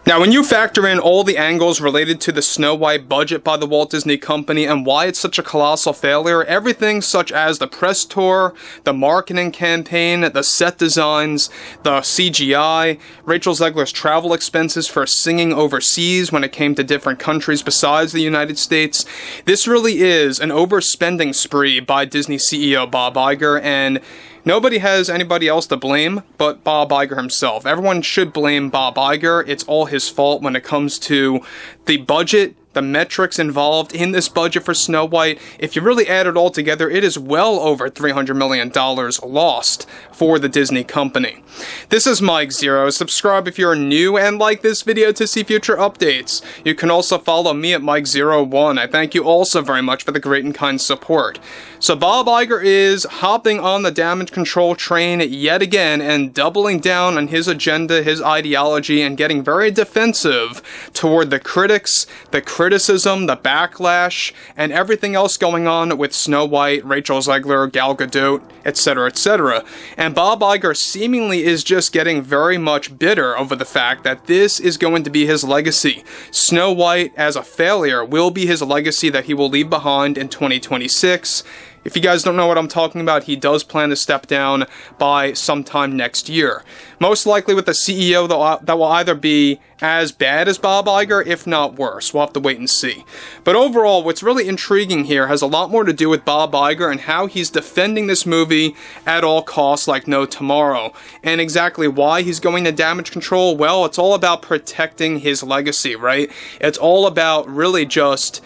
Now, when you factor in all the angles related to the Snow White budget by the Walt Disney Company and why it's such a colossal failure, everything such as the press tour, the marketing campaign, the set designs, the CGI, Rachel Zegler's travel expenses for singing overseas when it came to different countries besides the United States, this really is an overspending spree by Disney CEO Bob Iger, and nobody has anybody else to blame but Bob Iger himself. Everyone should blame Bob Iger. It's all his fault when it comes to the budget, the metrics involved in this budget for Snow White. If you really add it all together, it is well over $300 million lost for the Disney company. This is Mike Zero. Subscribe if you're new and like this video to see future updates. You can also follow me at Mike01. I thank you also very much for the great and kind support. So Bob Iger is hopping on the damage control train yet again and doubling down on his agenda, his ideology, and getting very defensive toward the critics, the criticism, the backlash, and everything else going on with Snow White, Rachel Zegler, Gal Gadot, etc., etc. And Bob Iger seemingly is just getting very much bitter over the fact that this is going to be his legacy. Snow White, as a failure, will be his legacy that he will leave behind in 2026. If you guys don't know what I'm talking about, he does plan to step down by sometime next year. Most likely with a CEO that will either be as bad as Bob Iger, if not worse. We'll have to wait and see. But overall, what's really intriguing here has a lot more to do with Bob Iger and how he's defending this movie at all costs like no tomorrow. And exactly why he's going to damage control, well, it's all about protecting his legacy, right? It's all about really just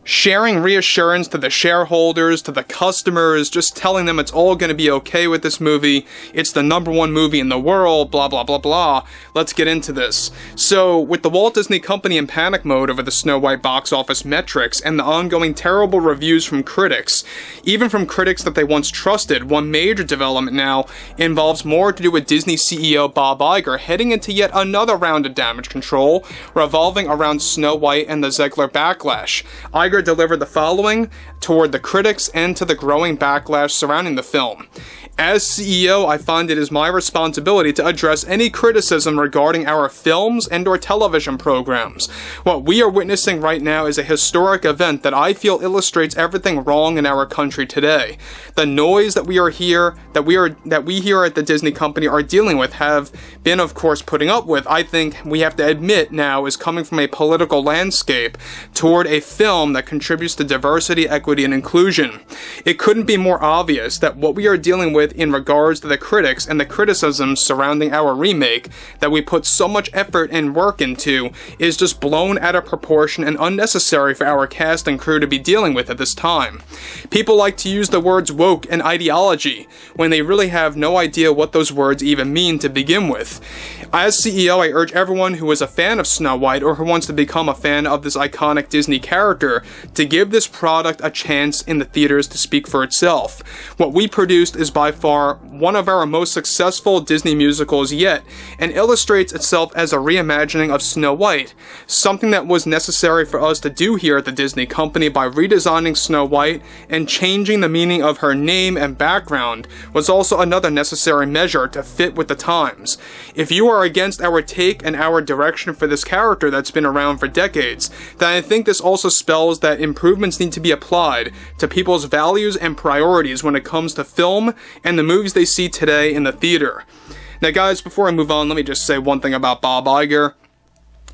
sharing reassurance to the shareholders, to the customers, just telling them it's all going to be okay with this movie. It's the #1 movie in the world, blah, blah, blah, blah. Let's get into this. So, with the Walt Disney Company in panic mode over the Snow White box office metrics and the ongoing terrible reviews from critics, even from critics that they once trusted, one major development now involves more to do with Disney CEO Bob Iger heading into yet another round of damage control, revolving around Snow White and the Zegler backlash. Iger delivered the following toward the critics and to the growing backlash surrounding the film. As CEO, I find it is my responsibility to address any criticism regarding our films and or television programs. What we are witnessing right now is a historic event that I feel illustrates everything wrong in our country today. The noise that we here at the Disney Company are dealing with have been, of course, putting up with, I think we have to admit now, is coming from a political landscape toward a film that contributes to diversity, equity, and inclusion. It couldn't be more obvious that what we are dealing with in regards to the critics and the criticisms surrounding our remake that we put so much effort and work into is just blown out of proportion and unnecessary for our cast and crew to be dealing with at this time. People like to use the words woke and ideology when they really have no idea what those words even mean to begin with. As CEO, I urge everyone who is a fan of Snow White or who wants to become a fan of this iconic Disney character to give this product a chance in the theaters to speak for itself. What we produced is by far one of our most successful Disney musicals yet, and illustrates itself as a reimagining of Snow White, something that was necessary for us to do here at the Disney Company by redesigning Snow White and changing the meaning of her name and background was also another necessary measure to fit with the times. If you are against our take and our direction for this character that's been around for decades, then I think this also spells that improvements need to be applied to people's values and priorities when it comes to film and the movies they see today in the theater. Now guys, before I move on, let me just say one thing about Bob Iger.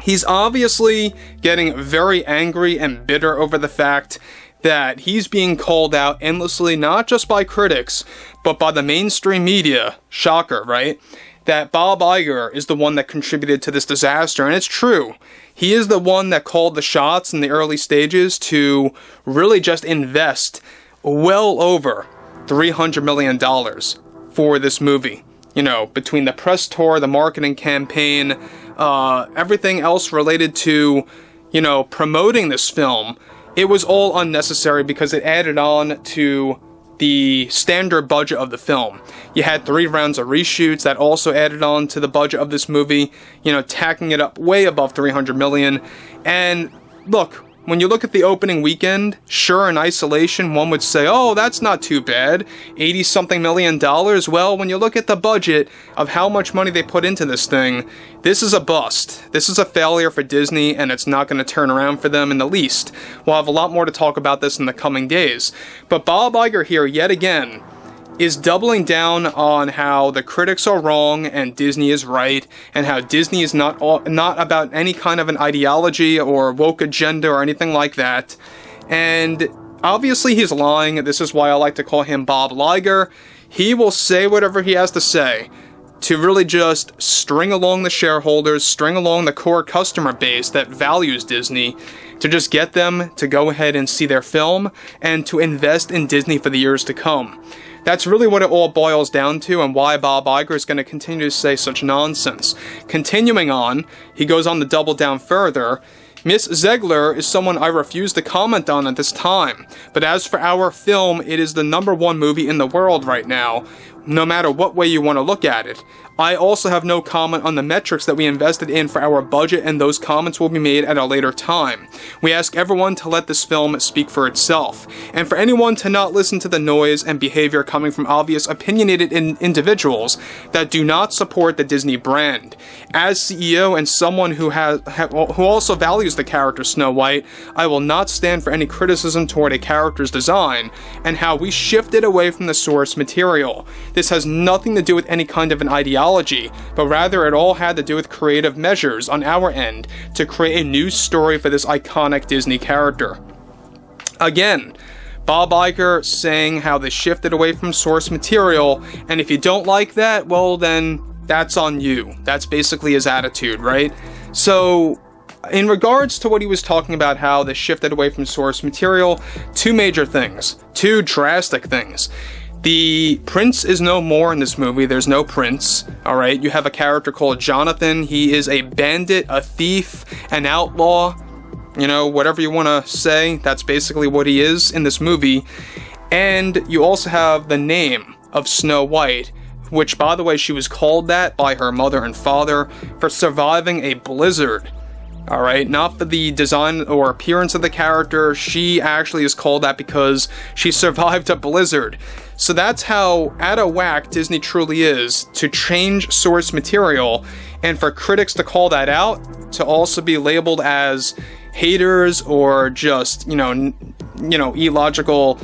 He's obviously getting very angry and bitter over the fact that he's being called out endlessly, not just by critics, but by the mainstream media. Shocker, right? That Bob Iger is the one that contributed to this disaster, and it's true. He is the one that called the shots in the early stages to really just invest well over $300 million for this movie. You know, between the press tour, the marketing campaign, everything else related to, you know, promoting this film, it was all unnecessary because it added on to the standard budget of the film. You had 3 rounds of reshoots that also added on to the budget of this movie, you know, tacking it up way above $300 million. And look, when you look at the opening weekend, sure, in isolation, one would say, oh, that's not too bad, 80-something million dollars. Well, when you look at the budget of how much money they put into this thing, this is a bust. This is a failure for Disney, and it's not going to turn around for them in the least. We'll have a lot more to talk about this in the coming days. But Bob Iger here, yet again, is doubling down on how the critics are wrong and Disney is right, and how Disney is not about any kind of an ideology or woke agenda or anything like that. And obviously he's lying. This is why I like to call him Bob Liger. He will say whatever he has to say to really just string along the shareholders, string along the core customer base that values Disney, to just get them to go ahead and see their film and to invest in Disney for the years to come. That's really what it all boils down to, and why Bob Iger is going to continue to say such nonsense. Continuing on, he goes on to double down further. Miss Zegler is someone I refuse to comment on at this time, but as for our film, it is the #1 movie in the world right now, no matter what way you want to look at it. I also have no comment on the metrics that we invested in for our budget, and those comments will be made at a later time. We ask everyone to let this film speak for itself, and for anyone to not listen to the noise and behavior coming from obvious opinionated individuals that do not support the Disney brand. As CEO and someone who also values the character Snow White, I will not stand for any criticism toward a character's design and how we shifted away from the source material. This has nothing to do with any kind of an ideology, but rather it all had to do with creative measures on our end to create a new story for this iconic Disney character. Again, Bob Iger saying how they shifted away from source material, and if you don't like that, well then, that's on you. That's basically his attitude, right? So, in regards to what he was talking about, how they shifted away from source material, two major things. Two drastic things. The prince is no more in this movie. There's no prince, alright? You have a character called Jonathan. He is a bandit, a thief, an outlaw. You know, whatever you want to say, that's basically what he is in this movie. And you also have the name of Snow White, which, by the way, she was called that by her mother and father for surviving a blizzard. Alright, not for the design or appearance of the character, she actually is called that because she survived a blizzard. So that's how out of whack Disney truly is, to change source material, and for critics to call that out, to also be labeled as haters or just, illogical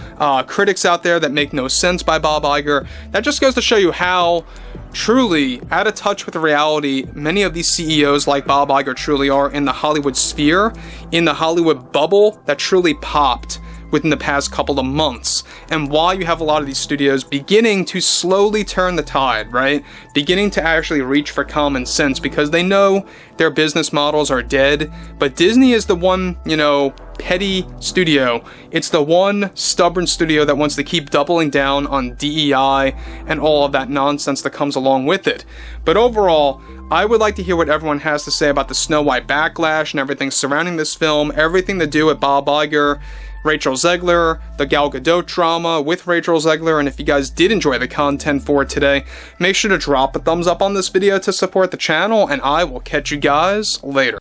critics out there that make no sense by Bob Iger. That just goes to show you how truly out of touch with reality many of these CEOs like Bob Iger truly are in the Hollywood sphere, in the Hollywood bubble that truly popped within the past couple of months, and why you have a lot of these studios beginning to slowly turn the tide, right? Beginning to actually reach for common sense, because they know their business models are dead, but Disney is the one, petty studio. It's the one stubborn studio that wants to keep doubling down on DEI and all of that nonsense that comes along with it. But overall, I would like to hear what everyone has to say about the Snow White backlash and everything surrounding this film, everything to do with Bob Iger, Rachel Zegler, the Gal Gadot drama with Rachel Zegler, and if you guys did enjoy the content for today, make sure to drop a thumbs up on this video to support the channel, and I will catch you guys later.